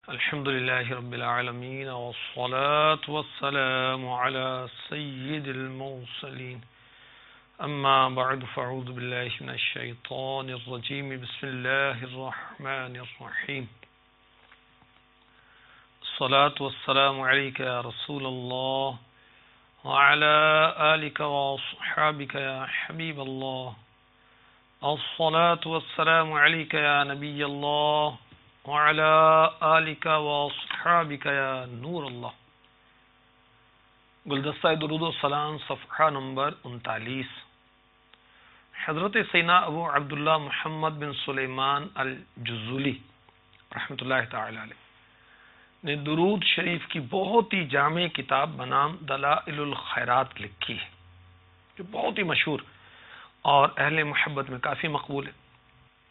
الحمد لله رب العالمين والصلاة والسلام على سيد المرسلين أما بعد فأعوذ بالله من الشيطان الرجيم بسم الله الرحمن الرحيم الصلاة والسلام عليك يا رسول الله وعلى آلك وأصحابك يا حبيب الله الصلاة والسلام عليك يا نبي الله وعلى آلك واصحابك یا نور اللہ۔ گلدستہ درود و سلام صفحہ نمبر 39۔ حضرت سیدنا ابو عبداللہ محمد بن سلیمان الجزولی رحمۃ اللہ تعالی علیہ نے درود شریف کی بہت ہی جامع کتاب بنام دلائل الخیرات لکھی ہے، جو بہت ہی مشہور اور اہل محبت میں کافی مقبول ہے۔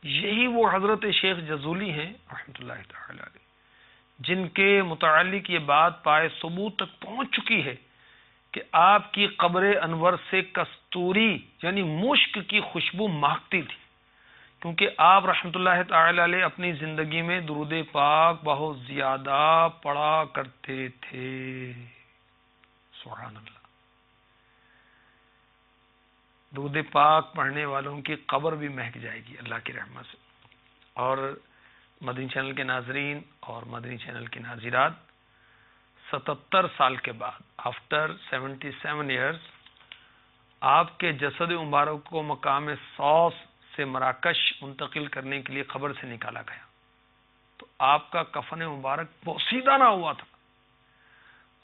یہی وہ حضرت شیخ جزولی ہیں رحمۃ اللہ تعالی علیہ جن کے متعلق یہ بات پائے ثبوت تک پہنچ چکی ہے کہ آپ کی قبر انور سے کستوری یعنی مشک کی خوشبو مہکتی تھی، کیونکہ آپ رحمۃ اللہ تعالی علیہ اپنی زندگی میں درود پاک بہت زیادہ پڑھا کرتے تھے۔ سبحان اللہ۔ درود پاک پڑھنے والوں کی قبر بھی مہک جائے گی اللہ کی رحمت سے۔ اور مدنی چینل کے ناظرین اور مدنی چینل کی ناظرات، 77 سال کے بعد آفٹر 77 ایئرز آپ کے جسد مبارک کو مقام سوس سے مراکش منتقل کرنے کے لیے قبر سے نکالا گیا، تو آپ کا کفن مبارک بوسیدہ نہ ہوا تھا،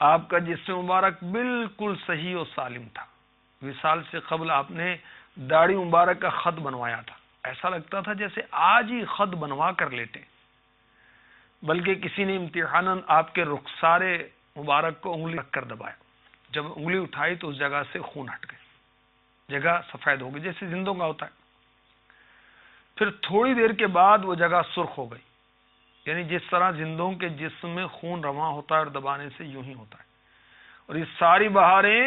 آپ کا جسم مبارک بالکل صحیح و سالم تھا۔ وصال سے قبل آپ نے داڑھی مبارک کا خط بنوایا تھا، ایسا لگتا تھا جیسے آج ہی خط بنوا کر لیتے، بلکہ کسی نے امتحاناً آپ کے رخسار مبارک کو انگلی رکھ کر دبایا، جب انگلی اٹھائی تو اس جگہ سے خون ہٹ گئی، جگہ سفید ہو گئی جیسے زندوں کا ہوتا ہے۔ پھر تھوڑی دیر کے بعد وہ جگہ سرخ ہو گئی، یعنی جس طرح زندوں کے جسم میں خون رواں ہوتا ہے اور دبانے سے یوں ہی ہوتا ہے۔ اور یہ ساری بہاریں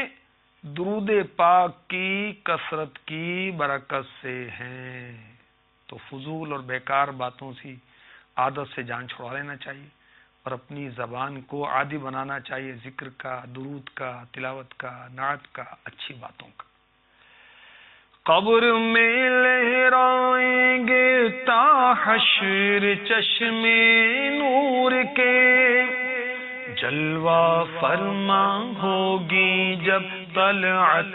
درود پاک کی کثرت کی برکت سے ہیں، تو فضول اور بیکار باتوں سے عادت سے جان چھڑا لینا چاہیے اور اپنی زبان کو عادی بنانا چاہیے ذکر کا، درود کا، تلاوت کا، نعت کا، اچھی باتوں کا۔ قبر میں لہرائیں گے تا حشر چشمے نور کے، جلوہ فرما ہوگی جب طلعت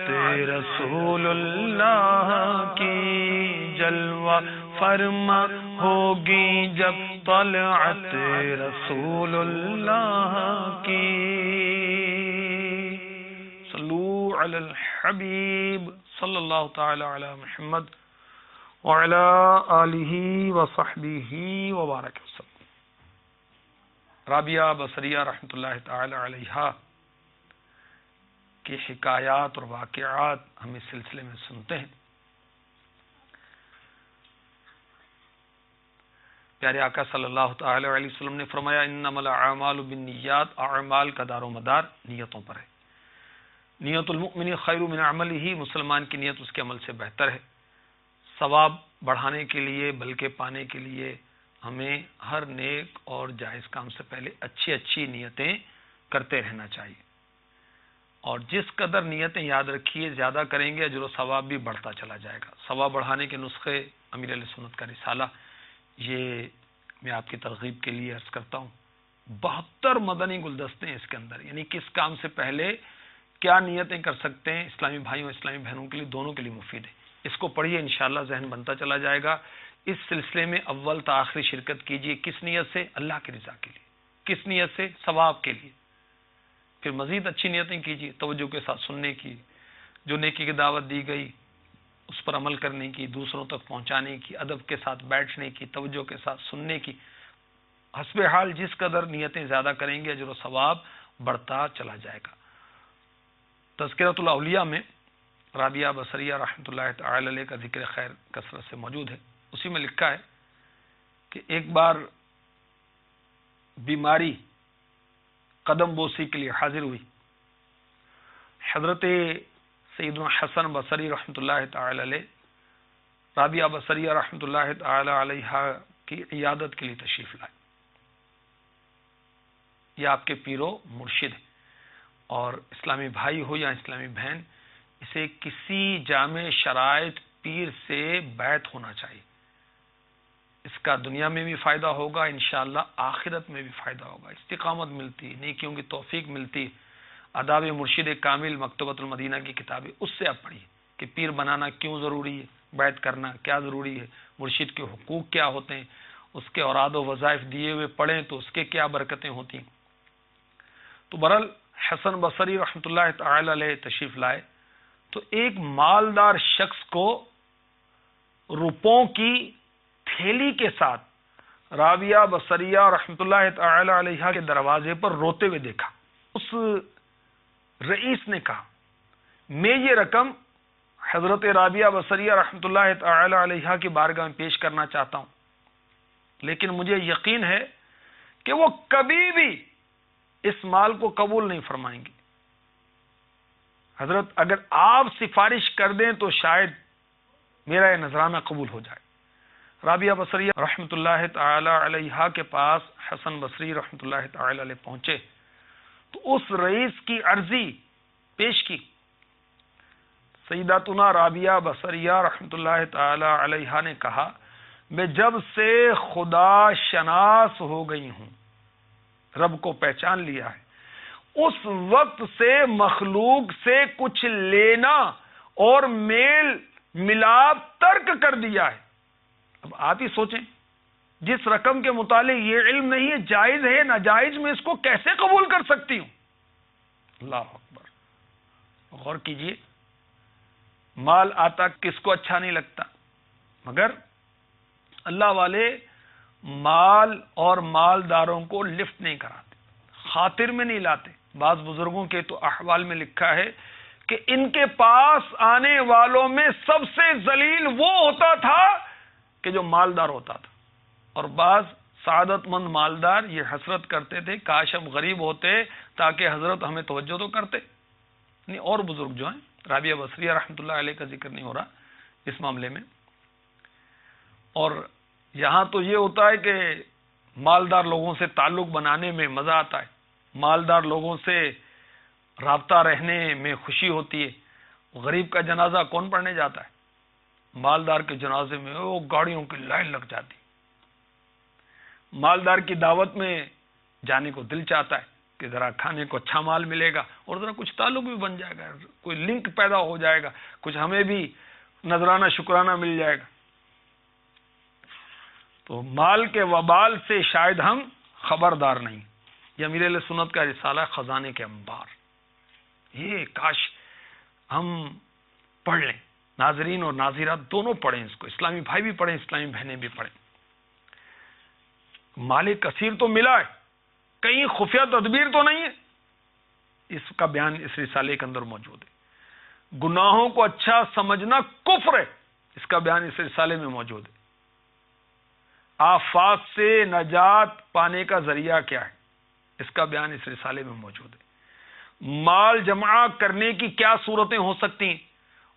رسول اللہ کی، جلوہ فرما ہوگی جب طلعت رسول اللہ کی۔ صلو علی الحبیب صلی اللہ تعالی علی محمد وعلی آلہ وصحبہ وبارک وسلم۔ رابعہ بصریہ رحمۃ اللہ تعالی علیہا کی حکایات اور واقعات ہم اس سلسلے میں سنتے ہیں۔ پیارے آقا صلی اللہ تعالی علیہ وسلم نے فرمایا انما الاعمال بالنیات، اعمال کا دار و مدار نیتوں پر ہے۔ نیت المؤمن خیر من عملہ، مسلمان کی نیت اس کے عمل سے بہتر ہے۔ ثواب بڑھانے کے لیے بلکہ پانے کے لیے ہمیں ہر نیک اور جائز کام سے پہلے اچھی اچھی نیتیں کرتے رہنا چاہیے، اور جس قدر نیتیں یاد رکھیے زیادہ کریں گے اجر و ثواب بھی بڑھتا چلا جائے گا۔ ثواب بڑھانے کے نسخے امیر علیہ سنت کا رسالہ، یہ میں آپ کی ترغیب کے لیے عرض کرتا ہوں، 72 مدنی گلدستے ہیں اس کے اندر، یعنی کس کام سے پہلے کیا نیتیں کر سکتے ہیں، اسلامی بھائیوں اسلامی بہنوں کے لیے دونوں کے لیے مفید ہے۔ اس کو پڑھیے، انشاءاللہ ذہن بنتا چلا جائے گا۔ اس سلسلے میں اول تا آخری شرکت کیجیے۔ کس نیت سے؟ اللہ کی رضا کے لیے۔ کس نیت سے؟ ثواب کے لیے۔ پھر مزید اچھی نیتیں کیجیے، توجہ کے ساتھ سننے کی، جو نیکی کی دعوت دی گئی اس پر عمل کرنے کی، دوسروں تک پہنچانے کی، ادب کے ساتھ بیٹھنے کی، توجہ کے ساتھ سننے کی۔ حسب حال جس قدر نیتیں زیادہ کریں گے اجر و ثواب بڑھتا چلا جائے گا۔ تذکرۃ الاولیاء میں رابعہ بصریہ رحمۃ اللہ تعالی علیہ کا ذکر خیر کثرت سے موجود ہے۔ اسی میں لکھا ہے کہ ایک بار بیماری قدم بوسی کے لیے حاضر ہوئی۔ حضرت سیدنا حسن بصری رحمۃ اللہ تعالی علیہ رابعہ بصریہ رحمۃ اللہ تعالی علیہ کی عیادت کے لیے تشریف لائے۔ یہ آپ کے پیر و مرشد ہیں، اور اسلامی بھائی ہو یا اسلامی بہن، اسے کسی جامع شرائط پیر سے بیعت ہونا چاہیے. اس کا دنیا میں بھی فائدہ ہوگا، انشاءاللہ آخرت میں بھی فائدہ ہوگا، استقامت ملتی، نیکیوں کی توفیق ملتی. آداب مرشد کامل مکتبۃ المدینہ کی کتاب ہے، اس سے آپ پڑھیے کہ پیر بنانا کیوں ضروری ہے، بیعت کرنا کیا ضروری ہے، مرشد کے حقوق کیا ہوتے ہیں، اس کے اوراد و وظائف دیے ہوئے پڑھیں تو اس کے کیا برکتیں ہوتی ہیں. تو بہرحال حسن بصری رحمۃ اللہ تعالی علیہ تشریف لائے تو ایک مالدار شخص کو روپوں کی تھیلی کے ساتھ رابعہ بصریہ رحمۃ اللہ تعالی علیہ کے دروازے پر روتے ہوئے دیکھا. اس رئیس نے کہا میں یہ رقم حضرت رابعہ بصریہ رحمۃ اللہ تعالی علیہ کی بارگاہ میں پیش کرنا چاہتا ہوں، لیکن مجھے یقین ہے کہ وہ کبھی بھی اس مال کو قبول نہیں فرمائیں گی. حضرت اگر آپ سفارش کر دیں تو شاید میرا یہ نذرانہ قبول ہو جائے. رابعہ بصریہ رحمۃ اللہ تعالی علیہ کے پاس حسن بصری رحمۃ اللہ تعالی علیہ پہنچے تو اس رئیس کی عرضی پیش کی. سیداتنا رابعہ بصریہ رحمۃ اللہ تعالی علیہ نے کہا میں جب سے خدا شناس ہو گئی ہوں، رب کو پہچان لیا ہے، اس وقت سے مخلوق سے کچھ لینا اور میل ملاپ ترک کر دیا ہے. اب آپ ہی سوچیں، جس رقم کے متعلق یہ علم نہیں ہے جائز ہے ناجائز، میں اس کو کیسے قبول کر سکتی ہوں؟ اللہ اکبر. غور کیجئے، مال آتا کس کو اچھا نہیں لگتا، مگر اللہ والے مال اور مالداروں کو لفٹ نہیں کراتے، خاطر میں نہیں لاتے. بعض بزرگوں کے تو احوال میں لکھا ہے کہ ان کے پاس آنے والوں میں سب سے ذلیل وہ ہوتا تھا کہ جو مالدار ہوتا تھا. اور بعض سعادت مند مالدار یہ حسرت کرتے تھے کاش ہم غریب ہوتے تاکہ حضرت ہمیں توجہ تو کرتے. نہیں، اور بزرگ جو ہیں، رابعہ بصریہ رحمۃ اللہ علیہ کا ذکر نہیں ہو رہا اس معاملے میں. اور یہاں تو یہ ہوتا ہے کہ مالدار لوگوں سے تعلق بنانے میں مزہ آتا ہے، مالدار لوگوں سے رابطہ رہنے میں خوشی ہوتی ہے. غریب کا جنازہ کون پڑھنے جاتا ہے؟ مالدار کے جنازے میں وہ گاڑیوں کی لائن لگ جاتی. مالدار کی دعوت میں جانے کو دل چاہتا ہے کہ ذرا کھانے کو اچھا مال ملے گا اور ذرا کچھ تعلق بھی بن جائے گا، کوئی لنک پیدا ہو جائے گا، کچھ ہمیں بھی نذرانہ شکرانہ مل جائے گا. تو مال کے وبال سے شاید ہم خبردار نہیں. یہ امیر اہل سنت کا رسالہ خزانے کے انبار، یہ کاش ہم پڑھ لیں. ناظرین اور ناظرات دونوں پڑھیں اس کو، اسلامی بھائی بھی پڑھیں، اسلامی بہنیں بھی پڑھیں. مال کثیر تو ملا ہے، کہیں خفیہ تدبیر تو نہیں ہے. اس کا بیان اس رسالے کے اندر موجود ہے. گناہوں کو اچھا سمجھنا کفر ہے، اس کا بیان اس رسالے میں موجود ہے. آفات سے نجات پانے کا ذریعہ کیا ہے، اس کا بیان اس رسالے میں موجود ہے. مال جمع کرنے کی کیا صورتیں ہو سکتی ہیں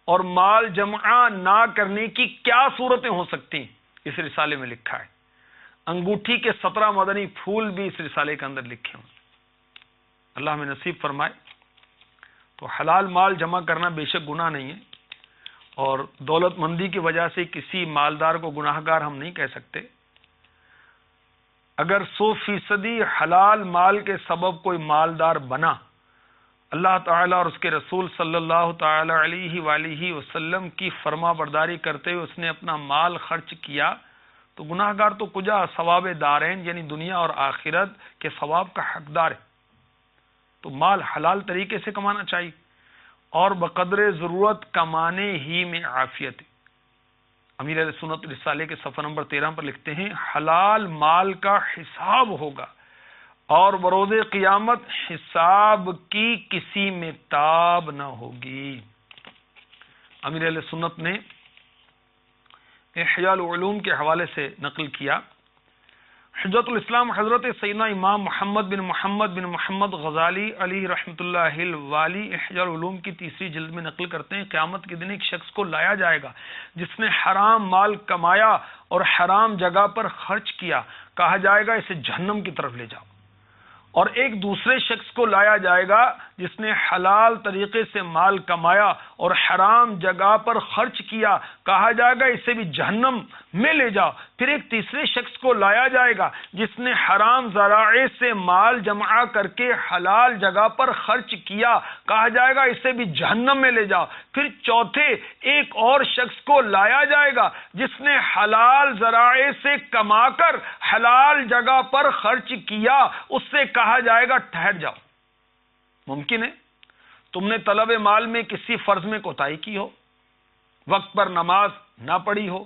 اور مال جمع نہ کرنے کی کیا صورتیں ہو سکتی ہیں، اس رسالے میں لکھا ہے. انگوٹھی کے 17 مدنی پھول بھی اس رسالے کے اندر لکھے ہوں. اللہ ہمیں نصیب فرمائے. تو حلال مال جمع کرنا بے شک گناہ نہیں ہے، اور دولت مندی کی وجہ سے کسی مالدار کو گناہ گار ہم نہیں کہہ سکتے. اگر 100% حلال مال کے سبب کوئی مالدار بنا، اللہ تعالیٰ اور اس کے رسول صلی اللہ تعالی علیہ وآلہ وسلم کی فرما برداری کرتے ہوئے اس نے اپنا مال خرچ کیا تو گناہ گار تو کجا ثواب دارین یعنی دنیا اور آخرت کے ثواب کا حقدار ہے. تو مال حلال طریقے سے کمانا چاہیے اور بقدر ضرورت کمانے ہی میں عافیت ہے. امیر اہل سنت رسالے کے صفحہ نمبر 13 پر لکھتے ہیں حلال مال کا حساب ہوگا اور بروز قیامت حساب کی کسی میں تاب نہ ہوگی. امیر اہل سنت نے احیاء العلوم کے حوالے سے نقل کیا، حجت الاسلام حضرت سیدنا امام محمد بن محمد غزالی علیہ رحمۃ اللہ الوالی احیاء العلوم کی 3 جلد میں نقل کرتے ہیں قیامت کے دن ایک شخص کو لایا جائے گا جس نے حرام مال کمایا اور حرام جگہ پر خرچ کیا. کہا جائے گا اسے جہنم کی طرف لے جاؤ اور ایک دوسرے شخص کو لایا جائے گا جس نے حلال طریقے سے مال کمایا اور حرام جگہ پر خرچ کیا، کہا جائے گا اسے بھی جہنم میں لے جاؤ۔ پھر ایک تیسرے شخص کو لایا جائے گا جس نے حرام ذرائع سے مال جمع کر کے حلال جگہ پر خرچ کیا، کہا جائے گا اسے بھی جہنم میں لے جاؤ۔ پھر چوتھے ایک اور شخص کو لایا جائے گا جس نے حلال ذرائع سے کما کر حلال جگہ پر خرچ کیا، اس سے کہا جائے گا ٹھہر جاؤ۔ ممکن ہے تم نے طلب مال میں کسی فرض میں کوتاہی کی ہو، وقت پر نماز نہ پڑھی ہو،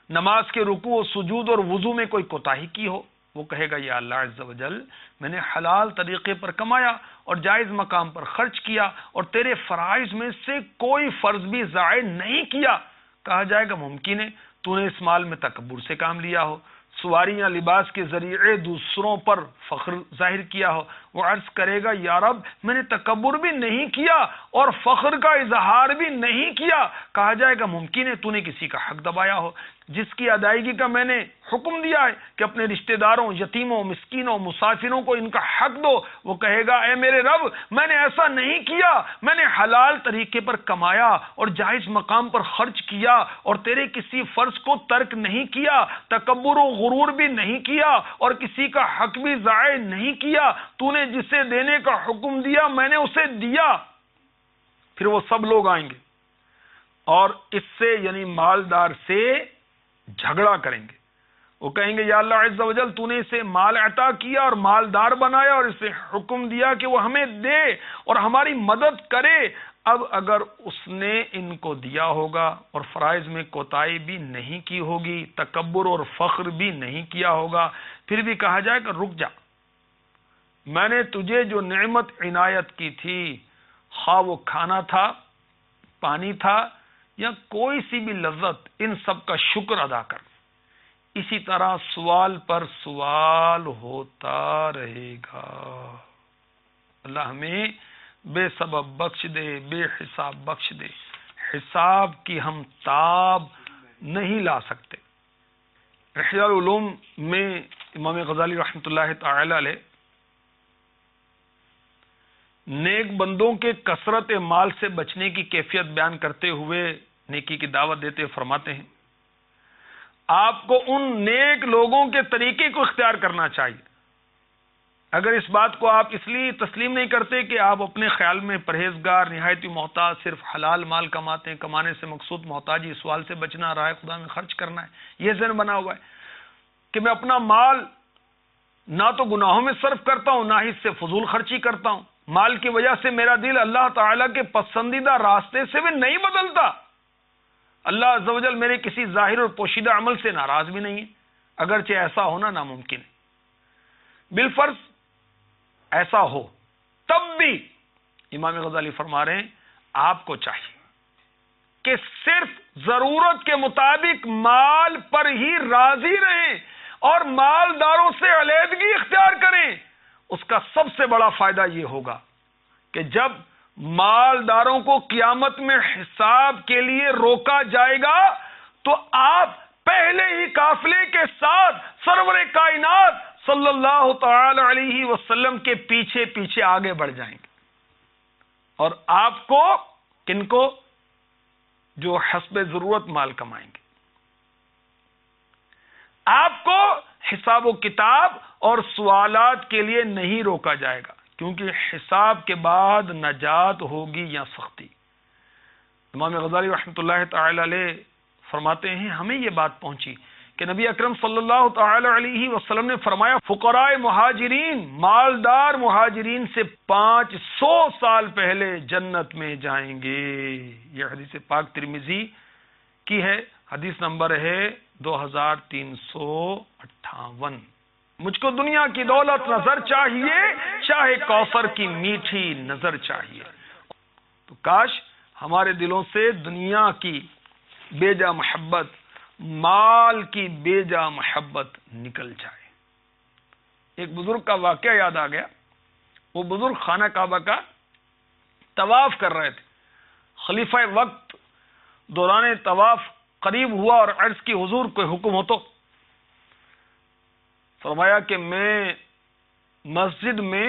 نماز کے رکوع و سجود اور وضو میں کوئی کوتاہی کی ہو، وہ کہے گا یا اللہ عز و جل میں نے حلال طریقے پر کمایا اور جائز مقام پر خرچ کیا اور تیرے فرائض میں سے کوئی فرض بھی ضائع نہیں کیا۔ کہا جائے گا ممکن ہے تو نے اس مال میں تکبر سے کام لیا ہو، سواری یا لباس کے ذریعے دوسروں پر فخر ظاہر کیا ہو۔ وہ عرض کرے گا یا رب میں نے تکبر بھی نہیں کیا اور فخر کا اظہار بھی نہیں کیا۔ کہا جائے گا ممکن ہے تو نے کسی کا حق دبایا ہو جس کی ادائیگی کا میں نے حکم دیا ہے کہ اپنے رشتہ داروں، یتیموں، مسکینوں، مسافروں کو ان کا حق دو۔ وہ کہے گا اے میرے رب میں نے ایسا نہیں کیا، میں نے حلال طریقے پر کمایا اور جائز مقام پر خرچ کیا اور تیرے کسی فرض کو ترک نہیں کیا، تکبر و غرور بھی نہیں کیا اور کسی کا حق بھی ضائع نہیں کیا، تو نے جسے دینے کا حکم دیا میں نے اسے دیا۔ پھر وہ سب لوگ آئیں گے اور اس سے یعنی مالدار سے جھگڑا کریں گے۔ وہ کہیں گے یا اللہ عز و جل تو نے اسے مال عطا کیا اور مالدار بنایا اور اسے حکم دیا کہ وہ ہمیں دے اور ہماری مدد کرے، اب اگر اس نے ان کو دیا ہوگا اور فرائض میں کوتاہی بھی نہیں کی ہوگی، تکبر اور فخر بھی نہیں کیا ہوگا، پھر بھی کہا جائے کہ رک جا، میں نے تجھے جو نعمت عنایت کی تھی، خواہ وہ کھانا تھا، پانی تھا یا کوئی سی بھی لذت، ان سب کا شکر ادا کر۔ اسی طرح سوال پر سوال ہوتا رہے گا۔ اللہ ہمیں بے سبب بخش دے، بے حساب بخش دے، حساب کی ہم تاب نہیں لا سکتے۔ احیاء العلوم میں امام غزالی رحمۃ اللہ تعالی علیہ نیک بندوں کے کثرت مال سے بچنے کی کیفیت بیان کرتے ہوئے نیکی کی دعوت دیتے فرماتے ہیں آپ کو ان نیک لوگوں کے طریقے کو اختیار کرنا چاہیے۔ اگر اس بات کو آپ اس لیے تسلیم نہیں کرتے کہ آپ اپنے خیال میں پرہیزگار، نہایت محتاج، صرف حلال مال کماتے ہیں، کمانے سے مقصود محتاجی، سوال سے بچنا، راہ خدا میں خرچ کرنا ہے، یہ ذہن بنا ہوا ہے کہ میں اپنا مال نہ تو گناہوں میں صرف کرتا ہوں، نہ ہی اس سے فضول خرچی کرتا ہوں، مال کی وجہ سے میرا دل اللہ تعالیٰ کے پسندیدہ راستے سے بھی نہیں بدلتا، اللہ عز و جل میرے کسی ظاہر اور پوشیدہ عمل سے ناراض بھی نہیں ہے، اگرچہ ایسا ہونا ناممکن ہے۔ بالفرض ایسا ہو تب بھی امام غزالی فرما رہے ہیں آپ کو چاہیے کہ صرف ضرورت کے مطابق مال پر ہی راضی رہیں اور مالداروں سے علیحدگی اختیار کریں۔ اس کا سب سے بڑا فائدہ یہ ہوگا کہ جب مالداروں کو قیامت میں حساب کے لیے روکا جائے گا تو آپ پہلے ہی قافلے کے ساتھ سرور کائنات صلی اللہ تعالی علیہ وسلم کے پیچھے پیچھے آگے بڑھ جائیں گے، اور آپ کو کن کو؟ جو حسب ضرورت مال کمائیں گے۔ آپ کو حساب و کتاب اور سوالات کے لیے نہیں روکا جائے گا، کیونکہ حساب کے بعد نجات ہوگی یا سختی۔ امام غزالی رحمۃ اللہ تعالی علیہ فرماتے ہیں ہمیں یہ بات پہنچی کہ نبی اکرم صلی اللہ تعالی علیہ وسلم نے فرمایا فقراء مہاجرین، مالدار مہاجرین سے 500 سال پہلے جنت میں جائیں گے۔ یہ حدیث پاک ترمذی کی ہے، حدیث نمبر ہے 2358۔ مجھ کو دنیا کی دولت نظر چاہیے، چاہے کوثر کی میٹھی نظر چاہیے۔ تو کاش ہمارے دلوں سے دنیا کی بے جا محبت، مال کی بے جا محبت نکل جائے۔ ایک بزرگ کا واقعہ یاد آ گیا۔ وہ بزرگ خانہ کعبہ کا طواف کر رہے تھے۔ خلیفہ وقت دوران طواف قریب ہوا اور عرض کی حضور کوئی حکم ہو تو؟ فرمایا کہ میں مسجد میں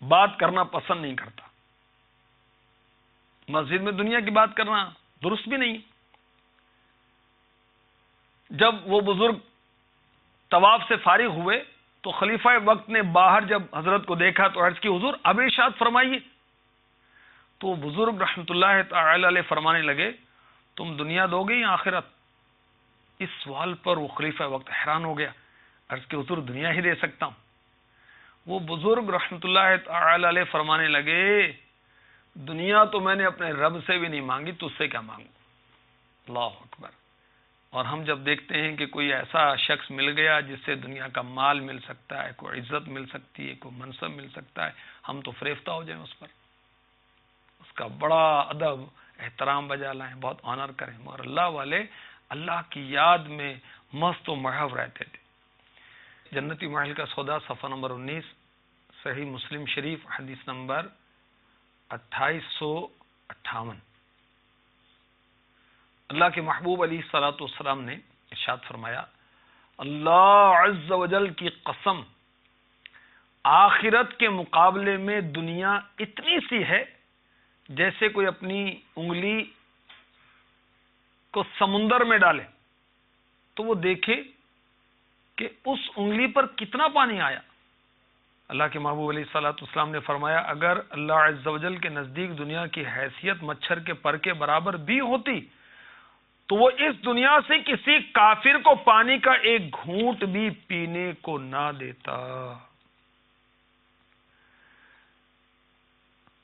بات کرنا پسند نہیں کرتا. مسجد میں دنیا کی بات کرنا درست بھی نہیں. جب وہ بزرگ طواف سے فارغ ہوئے تو خلیفہ وقت نے باہر جب حضرت کو دیکھا تو عرض کی حضور اب ارشاد فرمائیے. تو بزرگ رحمت اللہ تعالی علیہ فرمانے لگے تم دنیا دو گے یا آخرت؟ اس سوال پر وہ خلیفہ وقت حیران ہو گیا. عرض کی حضور دنیا ہی دے سکتا ہوں. وہ بزرگ رحمت اللہ تعالی علیہ فرمانے لگے دنیا تو میں نے اپنے رب سے بھی نہیں مانگی، تجھ سے کیا مانگوں. اللہ اکبر. اور ہم جب دیکھتے ہیں کہ کوئی ایسا شخص مل گیا جس سے دنیا کا مال مل سکتا ہے، کوئی عزت مل سکتی ہے، کوئی منصب مل سکتا ہے، ہم تو فریفتہ ہو جائیں اس پر، اس کا بڑا ادب احترام بجا لائیں، بہت آنر کریں. مگر اللہ والے اللہ کی یاد میں مست و محو رہتے تھے. جنتی محل کا سودا صفحہ نمبر 19، صحیح مسلم شریف حدیث نمبر 2858. اللہ کے محبوب علیہ الصلوۃ والسلام نے ارشاد فرمایا اللہ عز و جل کی قسم آخرت کے مقابلے میں دنیا اتنی سی ہے جیسے کوئی اپنی انگلی کو سمندر میں ڈالے تو وہ دیکھے کہ اس انگلی پر کتنا پانی آیا. اللہ کے محبوب علیہ الصلوۃ والسلام نے فرمایا اگر اللہ عز و جل کے نزدیک دنیا کی حیثیت مچھر کے پر کے برابر بھی ہوتی تو وہ اس دنیا سے کسی کافر کو پانی کا ایک گھونٹ بھی پینے کو نہ دیتا.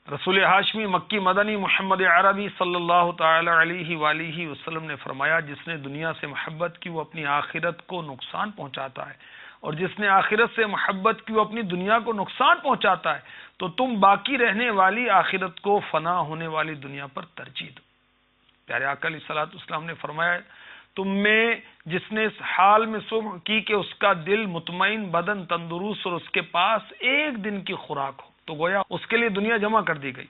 رسول ہاشمی مکی مدنی محمد عربی صلی اللہ تعالی علیہ وآلہ وسلم نے فرمایا جس نے دنیا سے محبت کی وہ اپنی آخرت کو نقصان پہنچاتا ہے، اور جس نے آخرت سے محبت کی وہ اپنی دنیا کو نقصان پہنچاتا ہے. تو تم باقی رہنے والی آخرت کو فنا ہونے والی دنیا پر ترجیح دو. پیارے آقا علیہ الصلوۃ والسلام نے فرمایا تم میں جس نے اس حال میں صبح کی کہ اس کا دل مطمئن، بدن تندرست، اور اس کے پاس ایک دن کی خوراک ہو تو گویا اس کے لیے دنیا جمع کر دی گئی.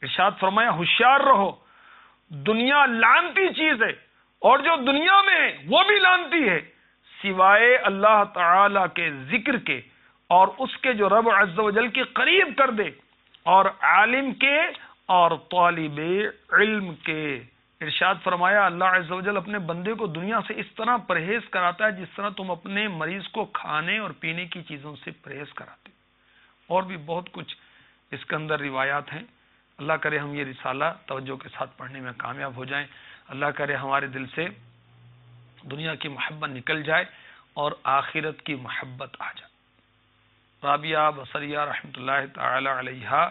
ارشاد فرمایا ہوشیار رہو، دنیا لعنتی چیز ہے اور جو دنیا میں وہ بھی لعنتی ہے سوائے اللہ تعالی کے ذکر کے اور اس کے جو رب عز و جل کے قریب کر دے، اور عالم کے اور طالب علم کے. ارشاد فرمایا اللہ عز و جل اپنے بندے کو دنیا سے اس طرح پرہیز کراتا ہے جس طرح تم اپنے مریض کو کھانے اور پینے کی چیزوں سے پرہیز کراتے. اور بھی بہت کچھ اس کے اندر روایات ہیں. اللہ کرے ہم یہ رسالہ توجہ کے ساتھ پڑھنے میں کامیاب ہو جائیں. اللہ کرے ہمارے دل سے دنیا کی محبت نکل جائے اور آخرت کی محبت آ جائے. رابعہ بصریہ رحمۃ اللہ تعالی علیہا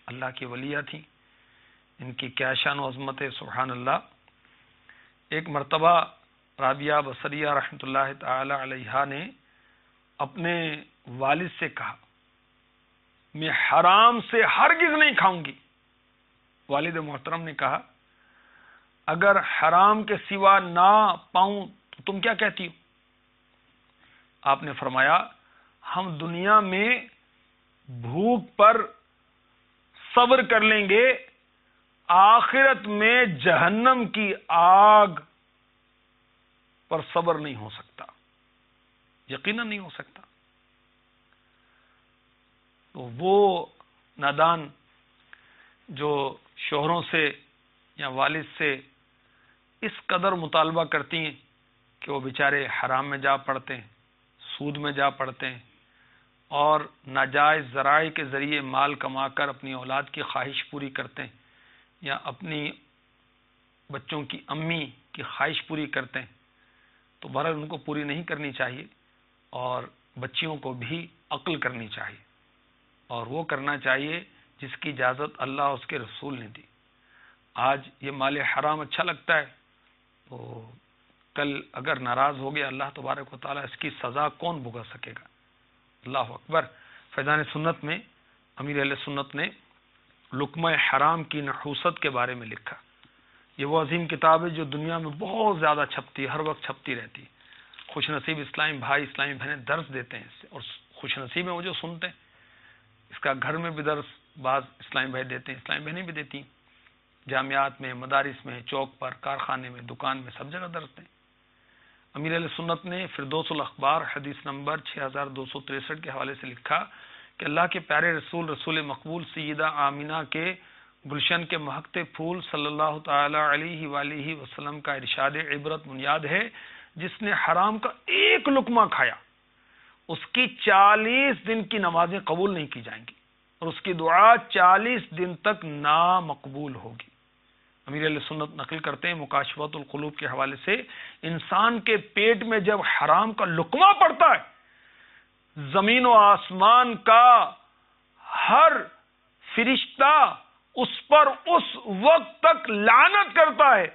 اللہ کی ولیہ تھی، ان کی کیا شان و عظمت ہے، سبحان اللہ. ایک مرتبہ رابعہ بصریہ رحمۃ اللہ تعالی علیہا نے اپنے والد سے کہا میں حرام سے ہرگز نہیں کھاؤں گی. والد محترم نے کہا اگر حرام کے سوا نہ پاؤں تو تم کیا کہتی ہو؟ آپ نے فرمایا ہم دنیا میں بھوک پر صبر کر لیں گے، آخرت میں جہنم کی آگ پر صبر نہیں ہو سکتا، یقیناً نہیں ہو سکتا. تو وہ نادان جو شوہروں سے یا والد سے اس قدر مطالبہ کرتی ہیں کہ وہ بیچارے حرام میں جا پڑتے ہیں، سود میں جا پڑتے ہیں اور ناجائز ذرائع کے ذریعے مال کما کر اپنی اولاد کی خواہش پوری کرتے ہیں یا اپنی بچوں کی امی کی خواہش پوری کرتے ہیں، تو بہرحال ان کو پوری نہیں کرنی چاہیے اور بچیوں کو بھی عقل کرنی چاہیے اور وہ کرنا چاہیے جس کی اجازت اللہ اس کے رسول نے دی. آج یہ مال حرام اچھا لگتا ہے تو کل اگر ناراض ہو گیا اللہ تبارک و تعالیٰ اس کی سزا کون بھگت سکے گا. اللہ اکبر. فیضان سنت میں امیر اہل سنت نے لقمہ حرام کی نحوست کے بارے میں لکھا. یہ وہ عظیم کتاب ہے جو دنیا میں بہت زیادہ چھپتی ہے، ہر وقت چھپتی رہتی ہے. خوش نصیب اسلامی بھائی اسلامی بہنیں درس دیتے ہیں اس سے، اور خوش نصیب ہیں وہ جو سنتے ہیں. اس کا گھر میں بھی درس بعض اسلامی بھائی دیتے ہیں، اسلامی بہنیں بھی دیتی ہیں، جامعات میں، مدارس میں، چوک پر، کارخانے میں، دکان میں، سب جگہ درس دیں. امیر اہل سنت نے فردوس الاخبار حدیث نمبر 6263 کے حوالے سے لکھا کہ اللہ کے پیارے رسول رسول مقبول سیدہ آمینہ کے گلشن کے مہکتے پھول صلی اللہ تعالی علیہ وآلہ وسلم کا ارشاد عبرت بنیاد ہے، جس نے حرام کا ایک لقمہ کھایا اس کی 40 دن کی نمازیں قبول نہیں کی جائیں گی اور اس کی دعا 40 دن تک نامقبول ہوگی۔ امیر اہل سنت نقل کرتے ہیں مکاشفۃ القلوب کے حوالے سے، انسان کے پیٹ میں جب حرام کا لقمہ پڑتا ہے، زمین و آسمان کا ہر فرشتہ اس پر اس وقت تک لعنت کرتا ہے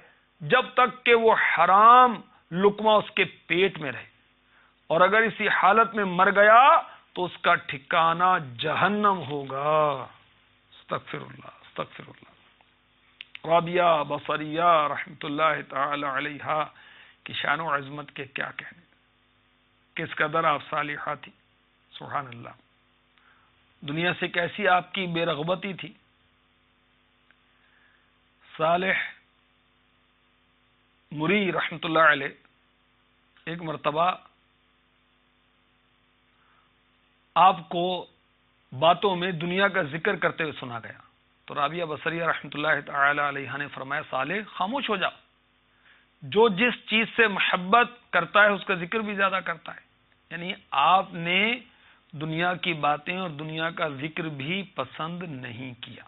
جب تک کہ وہ حرام لقمہ اس کے پیٹ میں رہے، اور اگر اسی حالت میں مر گیا تو اس کا ٹھکانہ جہنم ہوگا۔ استغفر اللہ استغفر اللہ۔ رابعہ بصریہ رحمت اللہ تعالی علیہا کی شان و عظمت کے کیا کہنے، کس قدر آپ صالحہ تھی، سبحان اللہ۔ دنیا سے کیسی آپ کی بے رغبتی تھی۔ صالح مری رحمت اللہ علیہ ایک مرتبہ آپ کو باتوں میں دنیا کا ذکر کرتے ہوئے سنا گیا تو رابعہ بصریہ رحمت اللہ تعالی علیہ نے فرمایا، صالح خاموش ہو جا، جو جس چیز سے محبت کرتا ہے اس کا ذکر بھی زیادہ کرتا ہے۔ یعنی آپ نے دنیا کی باتیں اور دنیا کا ذکر بھی پسند نہیں کیا۔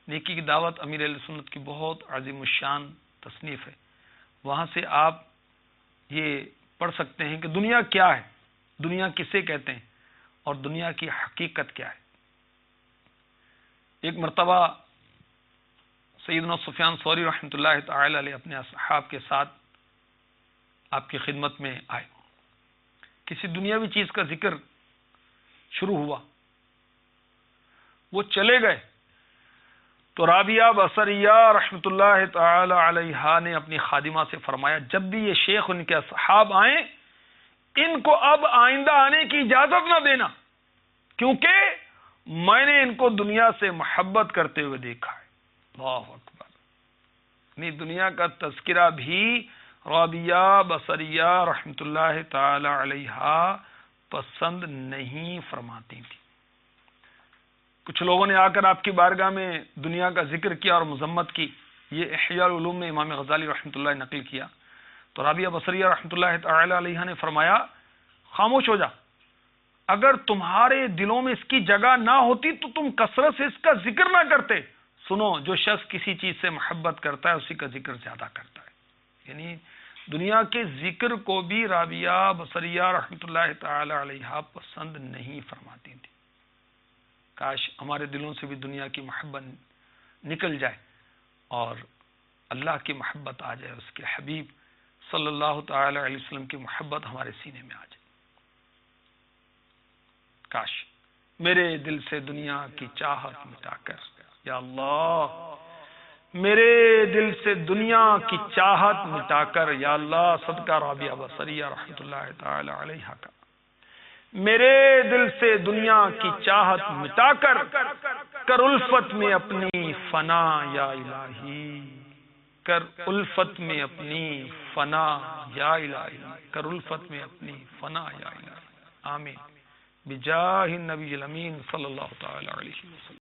نیکی کی دعوت امیر اہل سنت کی بہت عظیم الشان تصنیف ہے، وہاں سے آپ یہ پڑھ سکتے ہیں کہ دنیا کیا ہے، دنیا کسے کہتے ہیں اور دنیا کی حقیقت کیا ہے۔ ایک مرتبہ سیدنا سفیان ثوری رحمۃ اللہ تعالی علیہ اپنے اصحاب کے ساتھ آپ کی خدمت میں آئے، کسی دنیاوی چیز کا ذکر شروع ہوا، وہ چلے گئے تو رابعہ بصریہ رحمۃ اللہ تعالی علیہ نے اپنی خادمہ سے فرمایا، جب بھی یہ شیخ ان کے اصحاب آئیں ان کو اب آئندہ آنے کی اجازت نہ دینا، کیونکہ میں نے ان کو دنیا سے محبت کرتے ہوئے دیکھا ہے۔ اللہ اکبر۔ یعنی دنیا کا تذکرہ بھی رابعہ بصریہ رحمۃ اللہ تعالی علیہ پسند نہیں فرماتی تھی۔ کچھ لوگوں نے آ کر آپ کی بارگاہ میں دنیا کا ذکر کیا اور مذمت کی، یہ احیاء العلوم میں امام غزالی رحمۃ اللہ نے نقل کیا تو رابعہ بصریہ رحمۃ اللہ تعالی علیہ نے فرمایا، خاموش ہو جا، اگر تمہارے دلوں میں اس کی جگہ نہ ہوتی تو تم کثرت سے اس کا ذکر نہ کرتے۔ سنو، جو شخص کسی چیز سے محبت کرتا ہے اسی کا ذکر زیادہ کرتا ہے۔ یعنی دنیا کے ذکر کو بھی رابعہ بصریہ رحمۃ اللہ تعالی علیہ پسند نہیں فرماتی تھی۔ کاش ہمارے دلوں سے بھی دنیا کی محبت نکل جائے اور اللہ کی محبت آ جائے، اس کے حبیب صلی اللہ تعالی علیہ وسلم کی محبت ہمارے سینے میں آ جائے۔ کاش میرے دل سے دنیا کی چاہت مٹا کر، یا اللہ میرے دل سے دنیا کی چاہت مٹا کر، یا اللہ صدقہ رابعہ بصریہ رحمۃ اللہ تعالی علیہ کا، میرے دل سے دنیا کی چاہت مٹا کر کر الفت میں اپنی فنا یا الہی، کر الفت میں اپنی فنا یا الہی، کر الفت میں اپنی فنا یا الہی، آمین بجاہ النبی الامین صلی اللہ تعالی علیہ وسلم۔